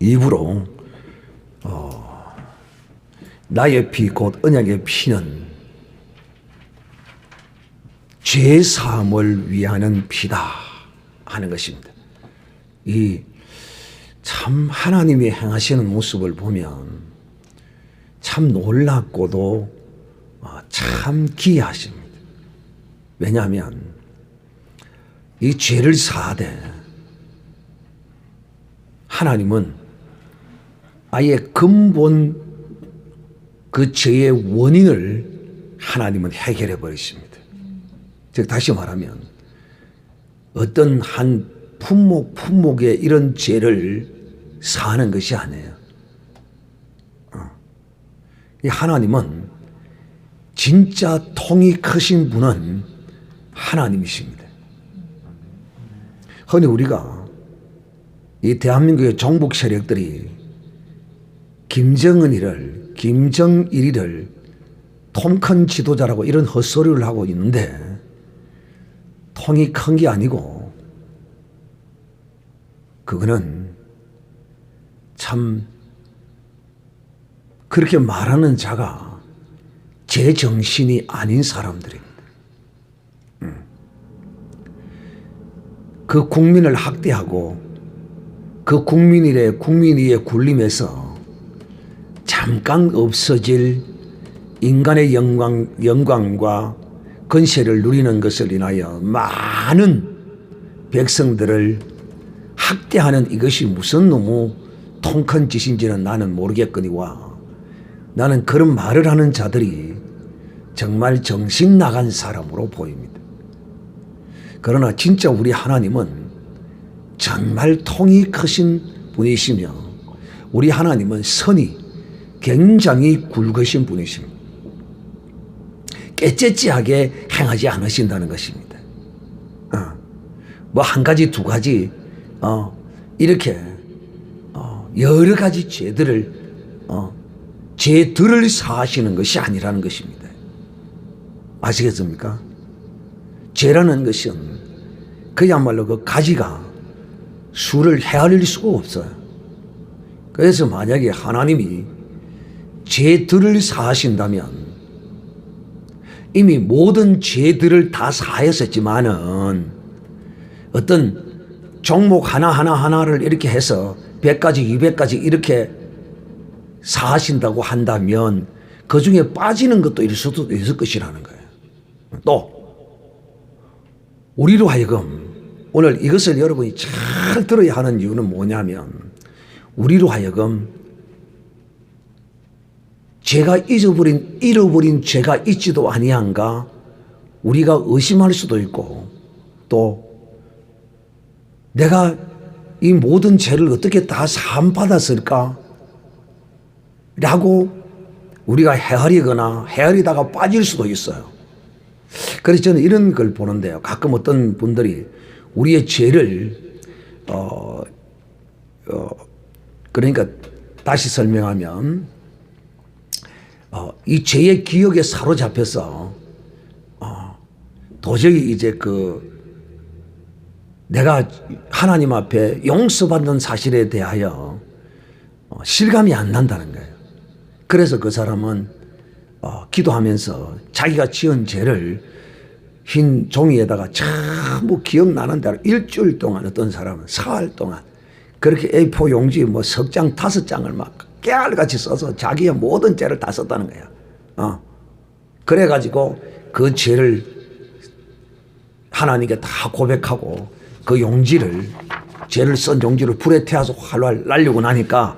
입으로 나의 피 곧 언약의 피는 죄 사함을 위하는 피다 하는 것입니다. 이 참 하나님이 행하시는 모습을 보면 참 놀랍고도 참 기이하십니다. 왜냐하면 이 죄를 사하되 하나님은 아예 근본 그 죄의 원인을 하나님은 해결해 버리십니다. 즉 다시 말하면 어떤 한 품목의 이런 죄를 사하는 것이 아니에요. 이 하나님은 진짜 통이 크신 분은 하나님이십니다. 흔히 우리가 이 대한민국의 종북 세력들이 김정일이를 통큰 지도자라고 이런 헛소리를 하고 있는데 통이 큰 게 아니고 그거는 참 그렇게 말하는 자가 제 정신이 아닌 사람들입니다. 그 국민을 학대하고 그 국민 위에 굴림해서 잠깐 없어질 인간의 영광과 권세를 누리는 것을 인하여 많은 백성들을 학대하는 이것이 무슨 놈의 통큰 짓인지는 나는 모르겠거니와 나는 그런 말을 하는 자들이 정말 정신 나간 사람으로 보입니다. 그러나 진짜 우리 하나님은 정말 통이 크신 분이시며 우리 하나님은 선이 굉장히 굵으신 분이십니다. 깨째찌하게 행하지 않으신다는 것입니다. 뭐 한 가지 두 가지 이렇게 여러 가지 죄들을 사하시는 것이 아니라는 것입니다. 아시겠습니까? 죄라는 것은 그야말로 그 가지가 수를 헤아릴 수가 없어요. 그래서 만약에 하나님이 죄들을 사하신다면 이미 모든 죄들을 다 사하였었지만은 어떤 종목 하나를 이렇게 해서 100가지, 200가지 이렇게 사하신다고 한다면 그 중에 빠지는 것도 있을 수도 있을 것이라는 거예요. 또 우리로 하여금 오늘 이것을 여러분이 잘 들어야 하는 이유는 뭐냐면 우리로 하여금 제가 잃어버린 죄가 있지도 아니한가 우리가 의심할 수도 있고 또 내가 이 모든 죄를 어떻게 다 사함받았을까 라고 우리가 헤아리다가 빠질 수도 있어요. 그래서 저는 이런 걸 보는데요. 가끔 어떤 분들이 우리의 죄를 그러니까 다시 설명하면 이 죄의 기억에 사로잡혀서 도저히 이제 내가 하나님 앞에 용서받는 사실에 대하여 실감이 안 난다는 거예요. 그래서 그 사람은 기도하면서 자기가 지은 죄를 흰 종이에다가 전부 기억나는 대로 일주일 동안 어떤 사람은 사흘 동안 그렇게 A4 용지 뭐 석 장, 5장을 막 깨알같이 써서 자기의 모든 죄를 다 썼다는 거야. 그래가지고 그 죄를 하나님께 다 고백하고 그 죄를 쓴 용지를 불에 태워서 활활 날리고 나니까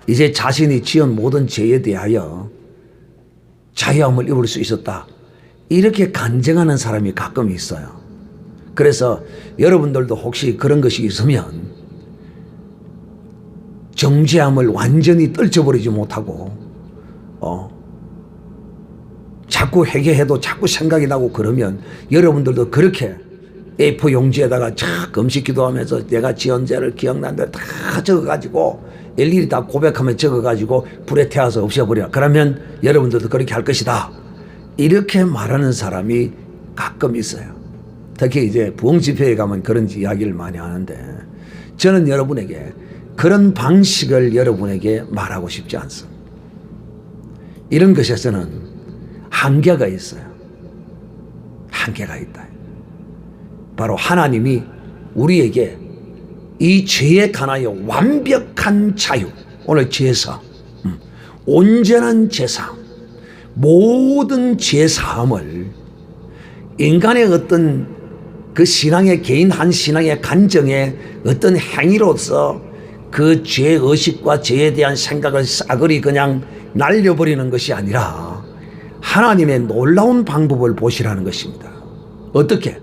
이제 자신이 지은 모든 죄에 대하여 자유함을 입을 수 있었다. 이렇게 간증하는 사람이 가끔 있어요. 그래서 여러분들도 혹시 그런 것이 있으면 정죄함을 완전히 떨쳐버리지 못하고 자꾸 회개해도 자꾸 생각이 나고 그러면 여러분들도 그렇게 A4 용지에다가 금식 기도하면서 내가 지은 죄를 기억난 대로 다 적어가지고 일일이 다 고백하며 적어가지고 불에 태워서 없애버려. 그러면 여러분들도 그렇게 할 것이다. 이렇게 말하는 사람이 가끔 있어요. 특히 이제 부흥집회에 가면 그런 이야기를 많이 하는데 저는 여러분에게 그런 방식을 여러분에게 말하고 싶지 않습니다. 이런 것에서는 한계가 있어요. 한계가 있다. 바로 하나님이 우리에게 이 죄에 관하여 완벽한 자유, 오늘 제사, 온전한 제사, 모든 죄사함을 인간의 어떤 그 신앙의 개인 한 신앙의 간정의 어떤 행위로서 그 죄의식과 죄에 대한 생각을 싸그리 그냥 날려버리는 것이 아니라 하나님의 놀라운 방법을 보시라는 것입니다. 어떻게?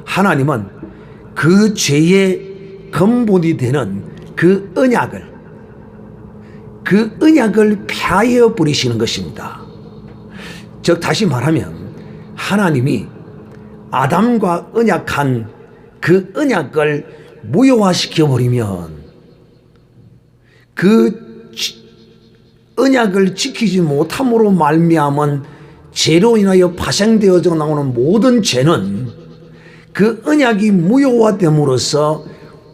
하나님은 그 죄의 근본이 되는 그 언약을 폐하여 버리시는 것입니다. 즉 다시 말하면 하나님이 아담과 언약한 그 언약을 무효화시켜 버리면 그 언약을 지키지 못함으로 말미암은 죄로 인하여 파생되어져 나오는 모든 죄는 그 언약이 무효화됨으로써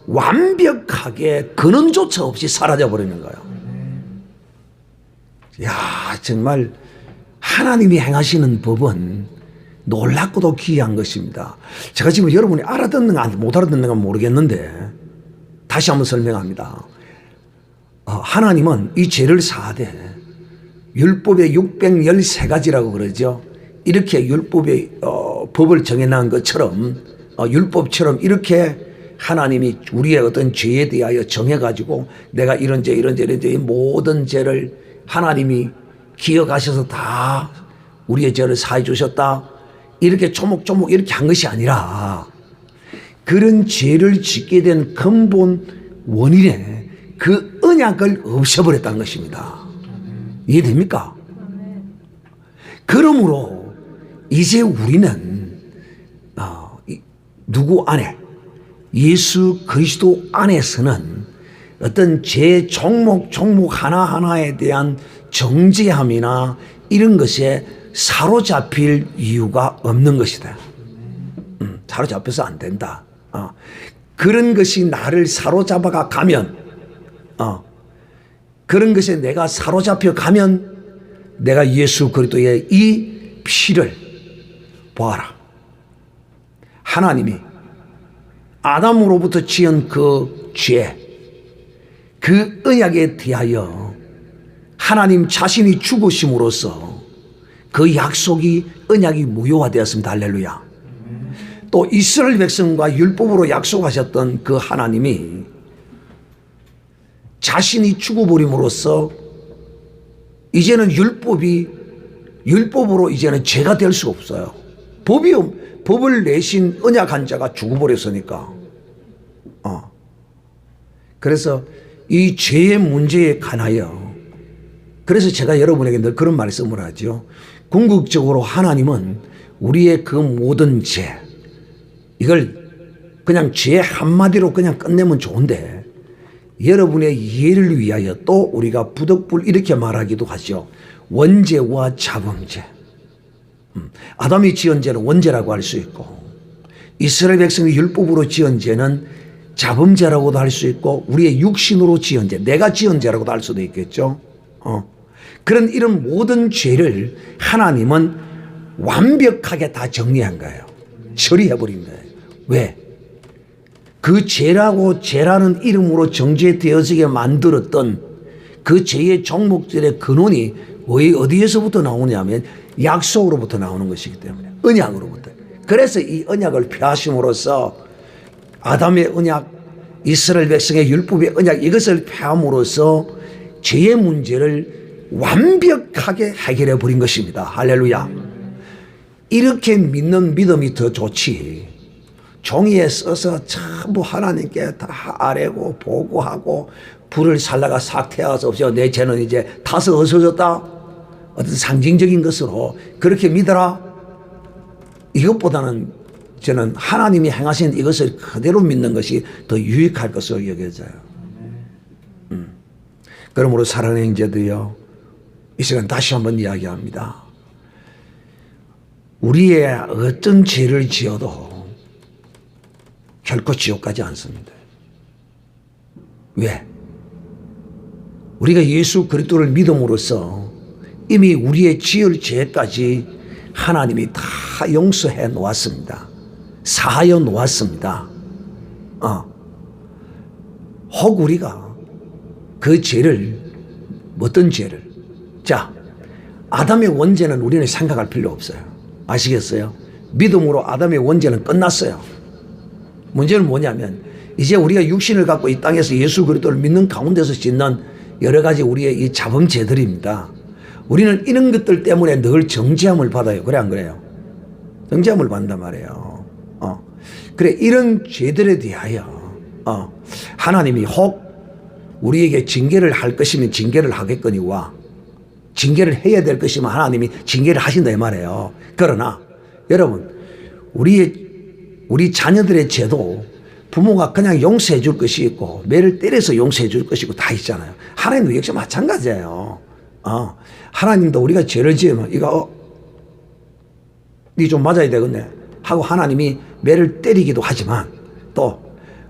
완벽하게 근원조차 없이 사라져 버리는 거예요. 야, 정말 하나님이 행하시는 법은 놀랍고도 귀한 것입니다. 제가 지금 여러분이 알아듣는가 못 알아듣는가 모르겠는데 다시 한번 설명합니다. 하나님은 이 죄를 사하되 율법의 613가지라고 그러죠. 이렇게 율법의 법을 정해놓은 것처럼 율법처럼 이렇게 하나님이 우리의 어떤 죄에 대하여 정해가지고 내가 이런 죄 모든 죄를 하나님이 기억하셔서 다 우리의 죄를 사해 주셨다. 이렇게 조목조목 이렇게 한 것이 아니라 그런 죄를 짓게 된 근본 원인에 그 언약을 없애버렸다는 것입니다. 이해됩니까? 그러므로 이제 우리는 누구 안에 예수 그리스도 안에서는 어떤 죄 종목 하나하나에 대한 정죄함이나 이런 것에 사로잡힐 이유가 없는 것이다. 사로잡혀서 안 된다. 그런 것이 나를 사로잡아가 가면 그런 것에 내가 사로잡혀 가면 내가 예수 그리스도의 이 피를 보아라. 하나님이 아담으로부터 지은 그 죄, 그 언약에 대하여 하나님 자신이 죽으심으로써 그 약속이 언약이 무효화되었습니다. 할렐루야. 또 이스라엘 백성과 율법으로 약속하셨던 그 하나님이 자신이 죽어버림으로써 이제는 율법으로 이제는 죄가 될 수 없어요. 법을 내신 언약한 자가 죽어버렸으니까. 그래서 이 죄의 문제에 관하여 그래서 제가 여러분에게 늘 그런 말씀을 하죠. 궁극적으로 하나님은 우리의 그 모든 죄 이걸 그냥 죄 한마디로 그냥 끝내면 좋은데 여러분의 이해를 위하여 또 우리가 부득불 이렇게 말하기도 하죠. 원죄와 자범죄. 아담이 지은 죄는 원죄라고 할 수 있고 이스라엘 백성이 율법으로 지은 죄는 자범죄라고도 할 수 있고 우리의 육신으로 지은 죄, 내가 지은 죄라고도 할 수도 있겠죠. 그런 이런 모든 죄를 하나님은 완벽하게 다 정리한 거예요. 처리해버린 거예요. 왜? 그 죄라는 이름으로 정죄되어지게 만들었던 그 죄의 종목들의 근원이 어디에서부터 나오냐면 약속으로부터 나오는 것이기 때문에 언약으로부터. 그래서 이 언약을 폐하심으로써 아담의 언약, 이스라엘 백성의 율법의 언약 이것을 폐함으로써 죄의 문제를 완벽하게 해결해 버린 것입니다. 할렐루야. 이렇게 믿는 믿음이 더 좋지. 종이에 써서 전부 하나님께 다 아뢰고 보고하고 불을 살다가 싹 태워서 없어 내 죄는 이제 다서 없어졌다. 어떤 상징적인 것으로 그렇게 믿어라. 이것보다는 저는 하나님이 행하신 이것을 그대로 믿는 것이 더 유익할 것으로 여겨져요. 그러므로 사랑하는 형제들이요, 이 시간 다시 한번 이야기합니다. 우리의 어떤 죄를 지어도 결코 지옥 가지 않습니다. 왜? 우리가 예수 그리스도를 믿음으로써 이미 우리의 지을 죄까지 하나님이 다 용서해 놓았습니다. 사하여 놓았습니다. 혹 우리가 그 죄를, 어떤 죄를, 자, 아담의 원죄는 우리는 생각할 필요 없어요. 아시겠어요? 믿음으로 아담의 원죄는 끝났어요. 문제는 뭐냐면 이제 우리가 육신을 갖고 이 땅에서 예수 그리스도를 믿는 가운데서 짓는 여러 가지 우리의 이 자범죄들입니다. 우리는 이런 것들 때문에 늘 정죄함을 받아요. 그래 안 그래요? 정죄함을 받는단 말이에요. 그래, 이런 죄들에 대하여 하나님이 혹 우리에게 징계를 할 것이면 징계를 하겠거니와 징계를 해야 될 것이면 하나님이 징계를 하신다 이 말이에요. 그러나 여러분, 우리 자녀들의 죄도 부모가 그냥 용서해 줄 것이 있고 매를 때려서 용서해 줄 것이고 다 있잖아요. 하나님도 역시 마찬가지예요. 하나님도 우리가 죄를 지으면 이거 니 좀 맞아야 되겠네 하고 하나님이 매를 때리기도 하지만 또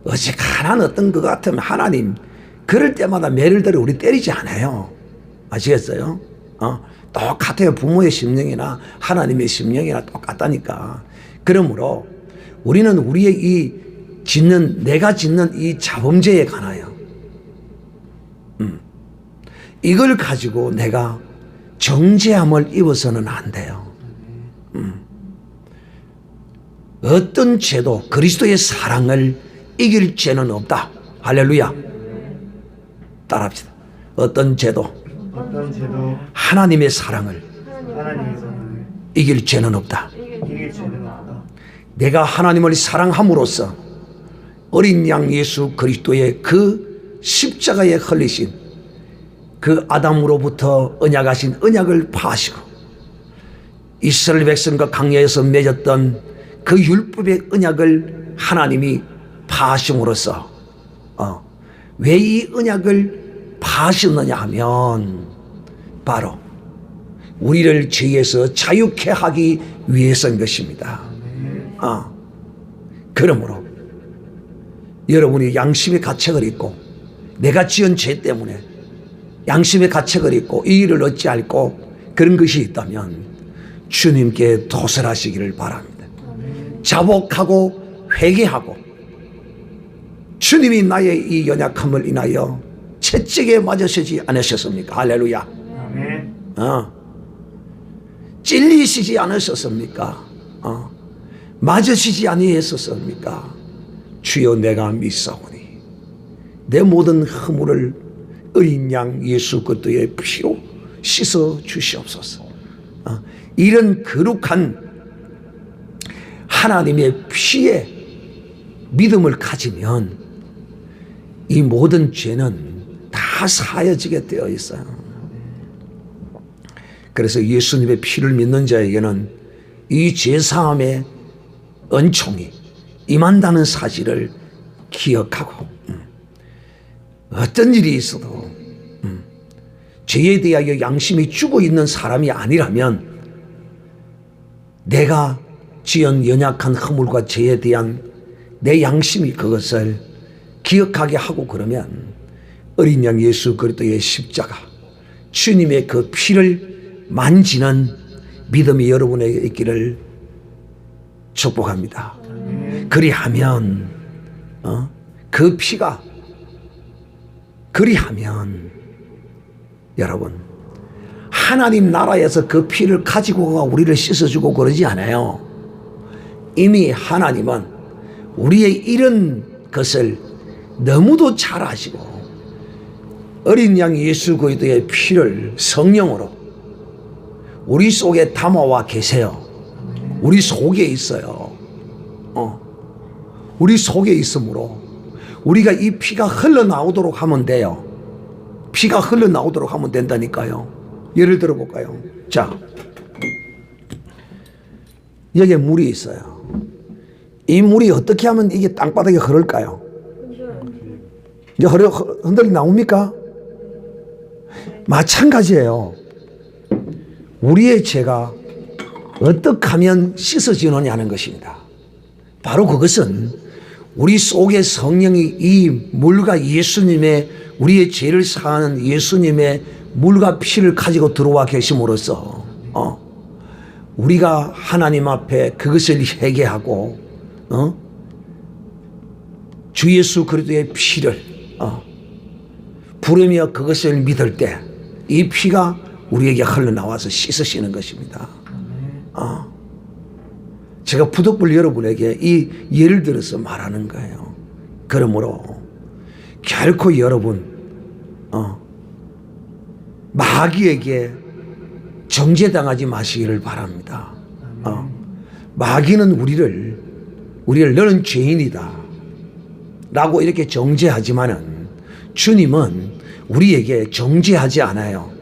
어지간한 어떤 것 같으면 하나님 그럴 때마다 매를 들어 우리 때리지 않아요. 아시겠어요? 똑같아요. 부모의 심령이나 하나님의 심령이나 똑같다니까. 그러므로 우리는 우리의 내가 짓는 이 자범죄에 관하여 이걸 가지고 내가 정죄함을 입어서는 안 돼요. 어떤 죄도 그리스도의 사랑을 이길 죄는 없다. 할렐루야. 따라합시다. 어떤 죄도 하나님의 사랑을 이길 죄는 없다. 내가 하나님을 사랑함으로써 어린 양 예수 그리스도의 그 십자가에 흘리신 그 아담으로부터 언약하신 언약을 파하시고 이스라엘 백성과 광야에서 맺었던 그 율법의 언약을 하나님이 파하심으로써 왜 이 언약을 파하셨느냐 하면 바로 우리를 죄에서 자유케 하기 위해서인 것입니다. 그러므로 여러분이 양심의 가책을 잊고 내가 지은 죄 때문에 양심의 가책을 잊고 이 일을 어찌할꼬 그런 것이 있다면 주님께 도설하시기를 바랍니다. 자복하고 회개하고 주님이 나의 이 연약함을 인하여 채찍에 맞으시지 않으셨습니까? 할렐루야. 아멘. 찔리시지 않으셨습니까? 맞으시지 아니했었습니까? 주여 내가 믿사오니 내 모든 허물을 어린 양 예수 그리스도의 피로 씻어 주시옵소서. 이런 거룩한 하나님의 피에 믿음을 가지면 이 모든 죄는 다 사여지게 되어 있어요. 그래서 예수님의 피를 믿는 자에게는 이 죄사함의 은총이 임한다는 사실을 기억하고 어떤 일이 있어도 죄에 대하여 양심이 죽어 있는 사람이 아니라면 내가 지은 연약한 허물과 죄에 대한 내 양심이 그것을 기억하게 하고 그러면 어린 양 예수 그리스도의 십자가 주님의 그 피를 만지는 믿음이 여러분에게 있기를 축복합니다. 그리하면 그 피가 그리하면 여러분 하나님 나라에서 그 피를 가지고 가 우리를 씻어주고 그러지 않아요. 이미 하나님은 우리의 이런 것을 너무도 잘 아시고 어린 양 예수 그리스도의 피를 성령으로 우리 속에 담아와 계세요. 우리 속에 있어요. 우리 속에 있으므로 우리가 이 피가 흘러나오도록 하면 돼요. 피가 흘러나오도록 하면 된다니까요. 예를 들어 볼까요? 자, 여기에 물이 있어요. 이 물이 어떻게 하면 이게 땅바닥에 흐를까요? 이제 흔들리 나옵니까? 마찬가지예요. 우리의 죄가 어떻게 하면 씻어지느냐 하는 것입니다. 바로 그것은 우리 속에 성령이 이 물과 예수님의 우리의 죄를 사하는 예수님의 물과 피를 가지고 들어와 계심으로써 우리가 하나님 앞에 그것을 회개하고 주 예수 그리스도의 피를 부르며 그것을 믿을 때 이 피가 우리에게 흘러나와서 씻으시는 것입니다. 제가 부득불 여러분에게 이 예를 들어서 말하는 거예요. 그러므로 결코 여러분 마귀에게 정죄당하지 마시기를 바랍니다. 마귀는 우리를 너는 죄인이다 라고 이렇게 정죄하지만은 주님은 우리에게 정죄하지 않아요.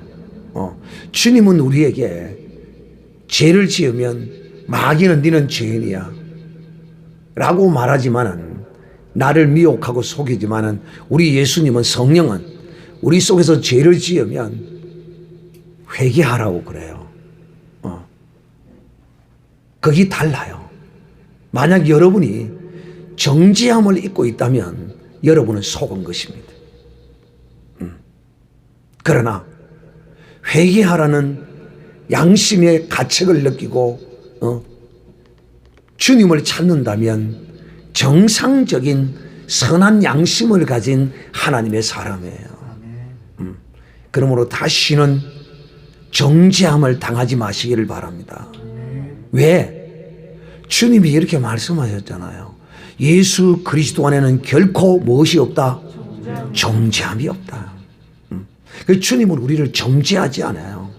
주님은 우리에게 죄를 지으면 마귀는 너는 죄인이야 라고 말하지만은 나를 미혹하고 속이지만은 우리 예수님은 성령은 우리 속에서 죄를 지으면 회개하라고 그래요. 그게 달라요. 만약 여러분이 정죄함을 잊고 있다면 여러분은 속은 것입니다. 그러나 회개하라는 양심의 가책을 느끼고 주님을 찾는다면 정상적인 선한 양심을 가진 하나님의 사람이에요. 그러므로 다시는 정죄함을 당하지 마시기를 바랍니다. 왜? 주님이 이렇게 말씀하셨잖아요. 예수 그리스도 안에는 결코 무엇이 없다? 정죄함이 없다. 주님은 우리를 정죄하지 않아요.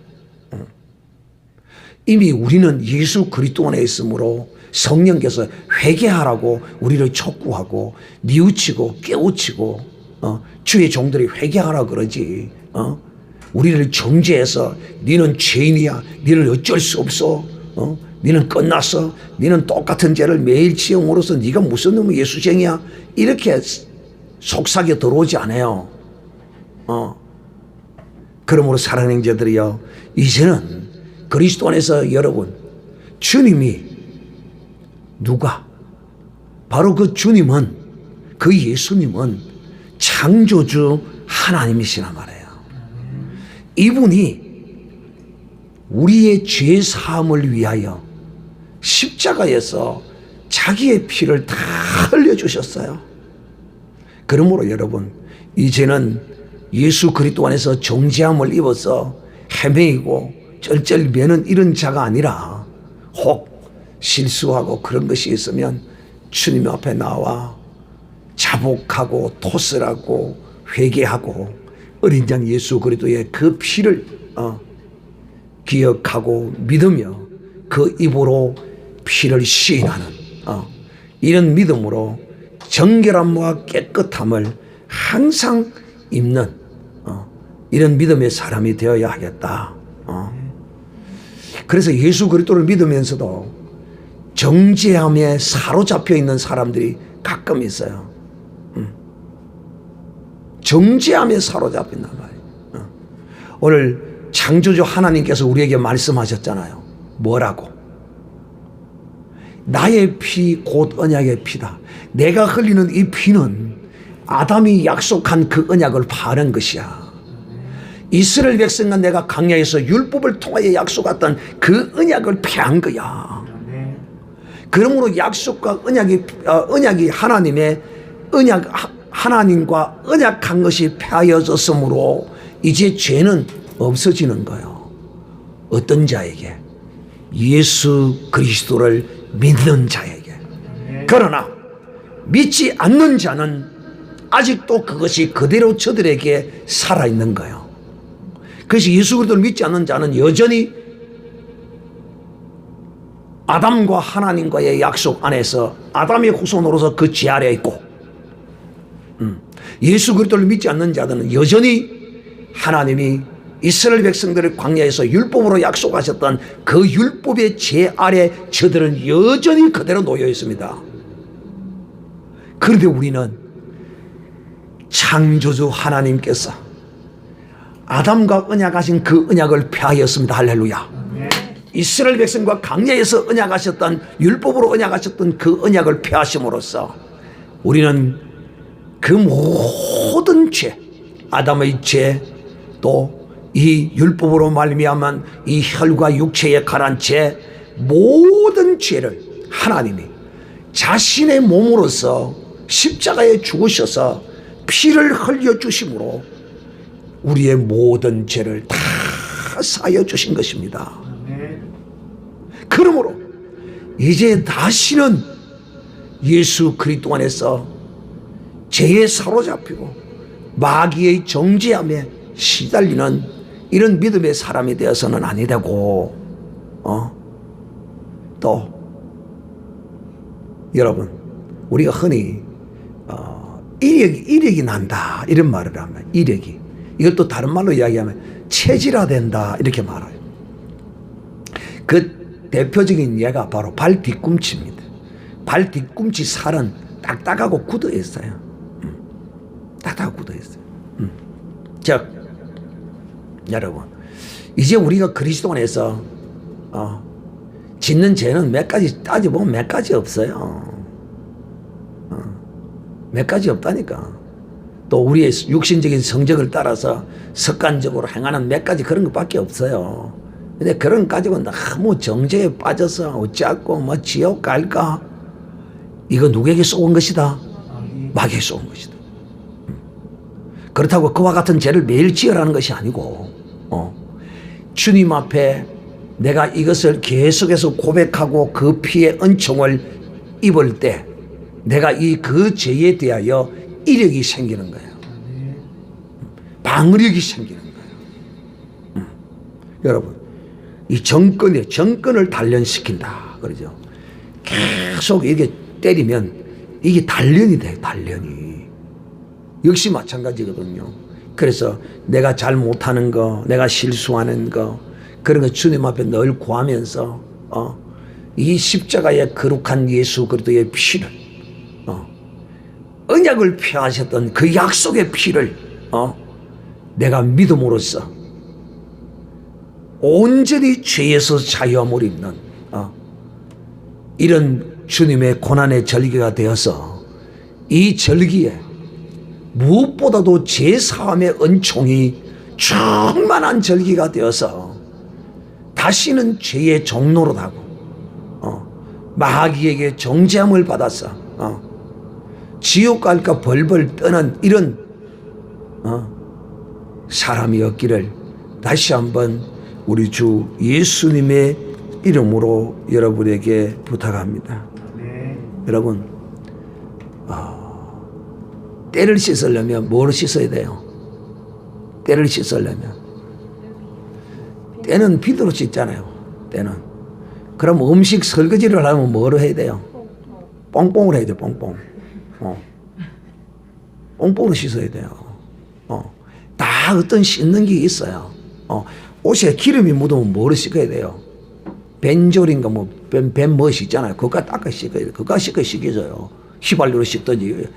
이미 우리는 예수 그리스도 안에 있으므로 성령께서 회개하라고 우리를 촉구하고 뉘우치고 깨우치고 주의 종들이 회개하라 그러지 우리를 정죄해서 너는 죄인이야, 너는 어쩔 수 없어, 너는 끝났어, 너는 똑같은 죄를 매일 지음으로써 네가 무슨 놈의 예수쟁이야 이렇게 속삭여 들어오지 않아요. 그러므로 사랑하는 자들이여, 이제는 그리스도 안에서 여러분 주님이 누가? 바로 그 주님은, 그 예수님은 창조주 하나님이시란 말이에요. 이분이 우리의 죄 사함을 위하여 십자가에서 자기의 피를 다 흘려주셨어요. 그러므로 여러분 이제는 예수 그리스도 안에서 정죄함을 입어서 헤매이고 쩔쩔 매는 이런 자가 아니라 혹 실수하고 그런 것이 있으면 주님 앞에 나와 자복하고 토설하고 회개하고 어린 양 예수 그리스도의 그 피를 기억하고 믿으며 그 입으로 피를 시인하는 이런 믿음으로 정결함과 깨끗함을 항상 입는 이런 믿음의 사람이 되어야 하겠다. 그래서 예수 그리스도를 믿으면서도 정죄함에 사로잡혀 있는 사람들이 가끔 있어요. 정죄함에 사로잡힌단 말이에요. 오늘 창조주 하나님께서 우리에게 말씀하셨잖아요. 뭐라고? 나의 피 곧 언약의 피다. 내가 흘리는 이 피는 아담이 약속한 그 언약을 파는 것이야. 이스라엘 백성과 내가 광야에서 율법을 통하여 약속했던 그 언약을 폐한 거야. 그러므로 약속과 언약이 하나님의 언약, 하나님과 언약한 것이 폐하여졌으므로 이제 죄는 없어지는 거예요. 어떤 자에게? 예수 그리스도를 믿는 자에게. 그러나 믿지 않는 자는 아직도 그것이 그대로 저들에게 살아있는 거예요. 그래서 예수 그리스도를 믿지 않는 자는 여전히 아담과 하나님과의 약속 안에서 아담의 후손으로서 그 죄 아래에 있고, 예수 그리스도를 믿지 않는 자들은 여전히 하나님이 이스라엘 백성들을 광야에서 율법으로 약속하셨던 그 율법의 죄 아래 저들은 여전히 그대로 놓여 있습니다. 그런데 우리는 창조주 하나님께서 아담과 언약하신 그 언약을 폐하였습니다. 할렐루야. 이스라엘 백성과 광야에서 언약하셨던 율법으로 언약하셨던 그 언약을 폐하심으로써 우리는 그 모든 죄, 아담의 죄, 또 이 율법으로 말미암은 이 혈과 육체에 가란 죄, 모든 죄를 하나님이 자신의 몸으로서 십자가에 죽으셔서 피를 흘려주심으로 우리의 모든 죄를 다 사하여 주신 것입니다. 그러므로 이제 다시는 예수 그리스도 안에서 죄에 사로잡히고 마귀의 정죄함에 시달리는 이런 믿음의 사람이 되어서는 아니 되고, 또 여러분, 우리가 흔히 이력이 난다 이런 말을 하면, 이력이, 이것도 다른 말로 이야기하면 체질화된다 이렇게 말해요. 그 대표적인 예가 바로 발 뒤꿈치입니다. 발 뒤꿈치 살은 딱딱하고 굳어 있어요. 딱딱하고 굳어 있어요. 즉 여러분, 이제 우리가 그리스도 안에서 짓는 죄는 몇 가지 따져보면 몇 가지 없어요. 몇 가지 없다니까. 또 우리의 육신적인 성적을 따라서 습관적으로 행하는 몇 가지 그런 것밖에 없어요. 근데 그런 것 가지고 너무 정죄에 빠져서 어찌하고 뭐 지옥 갈까? 이거 누구에게 쏘은 것이다? 마귀에게 쏘은 것이다. 그렇다고 그와 같은 죄를 매일 지으라는 것이 아니고, 주님 앞에 내가 이것을 계속해서 고백하고 그 피의 은총을 입을 때 내가 그 죄에 대하여 이력이 생기는 거예요. 방어력이 생기는 거예요. 여러분, 이 정권을 단련시킨다 그러죠. 계속 이게 때리면 이게 단련이 돼요. 단련이. 역시 마찬가지거든요. 그래서 내가 잘 못하는 거, 내가 실수하는 거, 그런 거 주님 앞에 늘 구하면서 이 십자가의 거룩한 예수 그리스도의 피를, 언약을 폐하셨던 그 약속의 피를 내가 믿음으로써 온전히 죄에서 자유함을 입는 이런 주님의 고난의 절기가 되어서 이 절기에 무엇보다도 제사함의 은총이 충만한 절기가 되어서 다시는 죄의 종로로 하고 마귀에게 정죄함을 받아서 지옥 갈까 벌벌 떠는 이런 사람이 없기를 다시 한번 우리 주 예수님의 이름으로 여러분에게 부탁합니다. 여러분, 때를 씻으려면 뭐로 씻어야 돼요? 때를 씻으려면 때는 비누로 씻잖아요. 때는. 그럼 음식 설거지를 하려면 뭐로 해야 돼요? 뽕뽕을 해야 돼요. 뽕뽕. 뽕뽕으로 씻어야 돼요. 다 어떤 씻는 게 있어요. 옷에 기름이 묻으면 뭐로 씻어야 돼요? 벤졸인가 벤 멋이 있잖아요. 그거 닦아 씻어야 돼요. 그거 씻어 씻겨져요. 휘발유로 씻든지.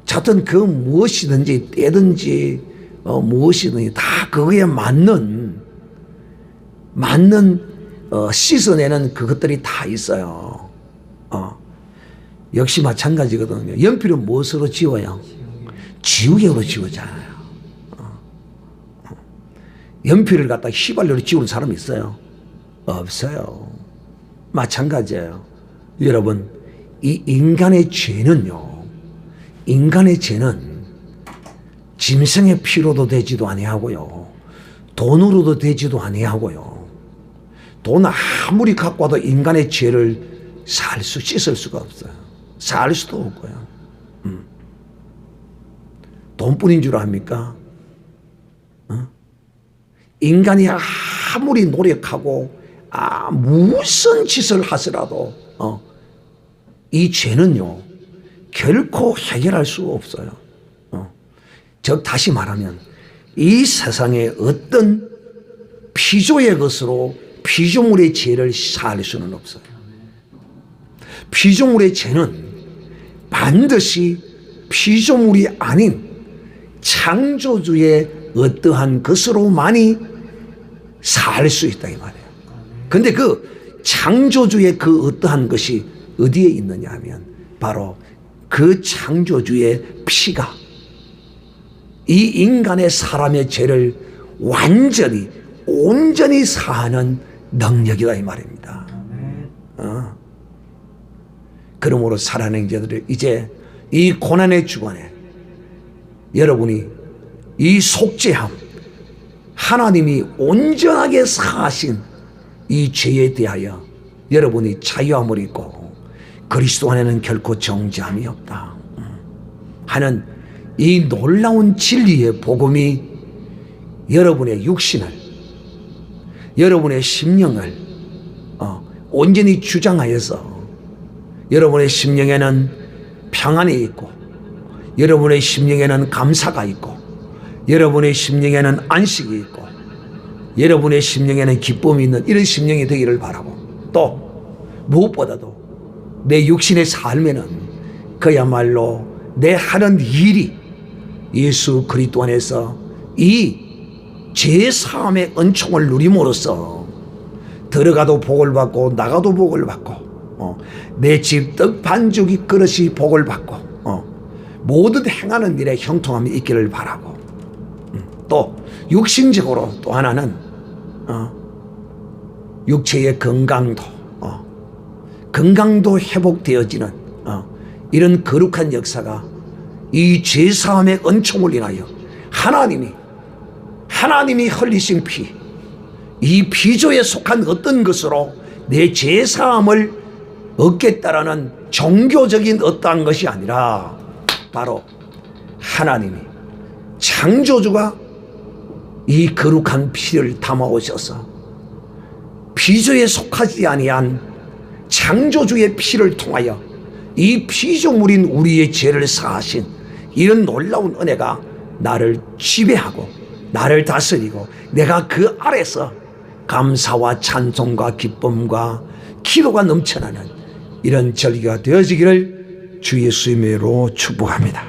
하여튼 그 무엇이든지 때든지 무엇이든지 다 그거에 맞는 씻어내는 그것들이 다 있어요. 역시 마찬가지거든요. 연필은 무엇으로 지워요? 지우개로 지우잖아요. 연필을 갖다 휘발유로 지우는 사람 있어요? 없어요. 마찬가지예요. 여러분, 이 인간의 죄는요, 인간의 죄는 짐승의 피로도 되지도 아니하고요, 돈으로도 되지도 아니하고요, 돈 아무리 갖고 와도 인간의 죄를 씻을 수가 없어요. 살 수도 없고요. 돈뿐인 줄 압니까? 인간이 아무리 노력하고 무슨 짓을 하더라도 이 죄는요 결코 해결할 수 없어요. 즉 다시 말하면 이 세상에 어떤 피조의 것으로 피조물의 죄를 사할 수는 없어요. 피조물의 죄는 반드시 피조물이 아닌 창조주의 어떠한 것으로만이 살 수 있다 이 말이에요. 근데 그 창조주의 그 어떠한 것이 어디에 있느냐 하면 바로 그 창조주의 피가 이 인간의 사람의 죄를 완전히 온전히 사하는 능력이다 이 말입니다. 그러므로 사랑하는 형제들, 이제 이 고난의 주간에 여러분이 이 속죄함, 하나님이 온전하게 사하신 이 죄에 대하여 여러분이 자유함을 입고 그리스도 안에는 결코 정죄함이 없다 하는 이 놀라운 진리의 복음이 여러분의 육신을, 여러분의 심령을 온전히 주장하여서 여러분의 심령에는 평안이 있고, 여러분의 심령에는 감사가 있고, 여러분의 심령에는 안식이 있고, 여러분의 심령에는 기쁨이 있는 이런 심령이 되기를 바라고, 또 무엇보다도 내 육신의 삶에는 그야말로 내 하는 일이 예수 그리스도 안에서 이 죄사함의 은총을 누림으로써 들어가도 복을 받고 나가도 복을 받고 내 집 떡 반죽이 그릇이 복을 받고 모든 행하는 일에 형통함이 있기를 바라고, 또 육신적으로 또 하나는 육체의 건강도 회복되어지는 이런 거룩한 역사가 이 죄사함의 은총을 인하여 하나님이 흘리신 피, 이 피조에 속한 어떤 것으로 내 죄사함을 얻겠다라는 종교적인 어떠한 것이 아니라 바로 하나님이 창조주가 이 거룩한 피를 담아오셔서 피조에 속하지 아니한 창조주의 피를 통하여 이 피조물인 우리의 죄를 사하신 이런 놀라운 은혜가 나를 지배하고 나를 다스리고 내가 그 아래서 감사와 찬송과 기쁨과 기도가 넘쳐나는 이런 절기가 되어지기를 주 예수의 이름으로 축복합니다.